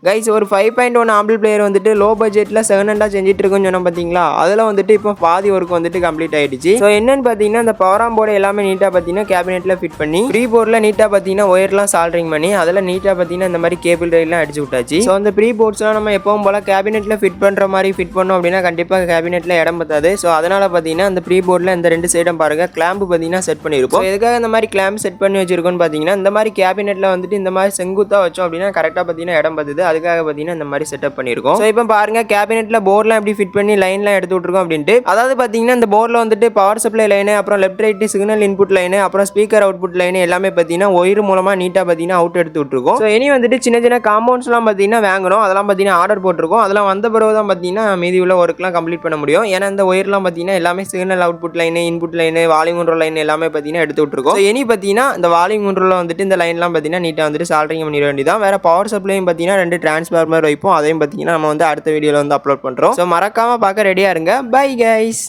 Guys ஒரு 5.1 amplifier வந்துட்டு low பட்ஜெட்டில் செகண்ட் ஹேண்டாக செஞ்சுட்டு இருக்குன்னு சொன்னோம் பார்த்தீங்களா, அதில் வந்துட்டு இப்போ பாதி ஒர்க் வந்துட்டு கம்ப்ளீட் ஆயிடுச்சு. ஸோ என்னன்னு பார்த்தீங்கன்னா இந்த பவர் ஆம் போர்டு எல்லாமே நீட்டாக பார்த்தீங்கன்னா கேபினெட்டில் ஃபிட் பண்ணி ப்ரீ போர்டில் நீட்டாக பார்த்தீங்கன்னா ஒயர்லாம் சால்ட்ரிங் பண்ணி அதில் நீட்டாக பார்த்தீங்கன்னா இந்த மாதிரி கேபிள் ரயிலாம் அடிச்சு விட்டாச்சு. ஸோ அந்த ப்ரீ போர்ட்ஸ்லாம் நம்ம எப்பவும் போல கேபினெட்டில் ஃபிட் பண்ணுற மாதிரி ஃபிட் பண்ணோம் அப்படின்னா கண்டிப்பாக கேபினெட்டில் இடம் பத்தாது. ஸோ அதனால் பார்த்தீங்கன்னா இந்த ப்ரீ போர்டில் இந்த ரெண்டு சைடும் பாருங்கள் கிளாம்பு பார்த்தீங்கன்னா செட் பண்ணியிருக்கோம். எதுக்காக இந்த மாதிரி கிளாம்ப் செட் பண்ணி வச்சிருக்கோன்னு பார்த்தீங்கன்னா இந்த மாதிரி கேபினெட்டில் வந்துட்டு இந்த மாதிரி செங்குத்தாக வச்சோம் அப்படின்னா கரெக்டாக பார்த்தீங்கன்னா இடம் பத்துது. அதுக்காக பார்த்தீங்கன்னா மாதிரி செட்டப் பண்ணிருக்கோம். சோ இப்போ பாருங்க கேபினெட்ல போர்ட்லாம் எப்படி ஃபிட் பண்ணி லைன்லாம் எடுத்து விட்டுருக்கோம் அப்படின்ட்டு. அதாவது பாத்தீங்கன்னா இந்த போர்ட்ல வந்துட்டு பவர் சப்ளை லைன், அப்புறம் left right signal input line, அப்புறம் ஸ்பீக்கர் அவுட்புட் லைன் எல்லாமே பாத்தீங்கன்னா ஒயர் மூலமா நீட்டா பாத்தீங்கன்னா அவுட் எடுத்து விட்டுருக்கோம். சோ இனி வந்துட்டு சின்ன சின்ன காம்பவுண்ட்ஸ்லாம் பாத்தீங்கன்னா வாங்கணும். அதெல்லாம் பாத்தீங்கன்னா ஆர்டர் போட்டிருக்கோம். அதெல்லாம் வந்த பிறகு தான் பாத்தீங்கன்னா மீதி உள்ள ஒர்க்லாம் கம்ப்ளீட் பண்ண முடியும். ஏன்னா இந்த ஒயர்லாம் பாத்தீங்கன்னா எல்லாமே signal output line, input line, volume control line எல்லாமே பாத்தீங்கன்னா எடுத்து விட்டுருக்கோம். இனி பாத்தீங்கன்னா இந்த வால்யூம் கண்ட்ரோல்ல வந்துட்டு இந்த லைன்லாம் பாத்தீங்கன்னா நீட்டா வந்துட்டு சால்டரிங் பண்ணிட வேண்டியதான். வேற பவர் சப்ளையும் பாத்தீங்கன்னா ரெண்டு டிரான்ஸ்ஃபார்மர் வைப்போம். அதையும் பார்த்தீங்கன்னா நம்ம வந்து அடுத்த வீடியோவில் வந்து அப்லோட் பண்ணுறோம். ஸோ மறக்காமல் பார்க்க ரெடியாக இருங்க. Bye guys.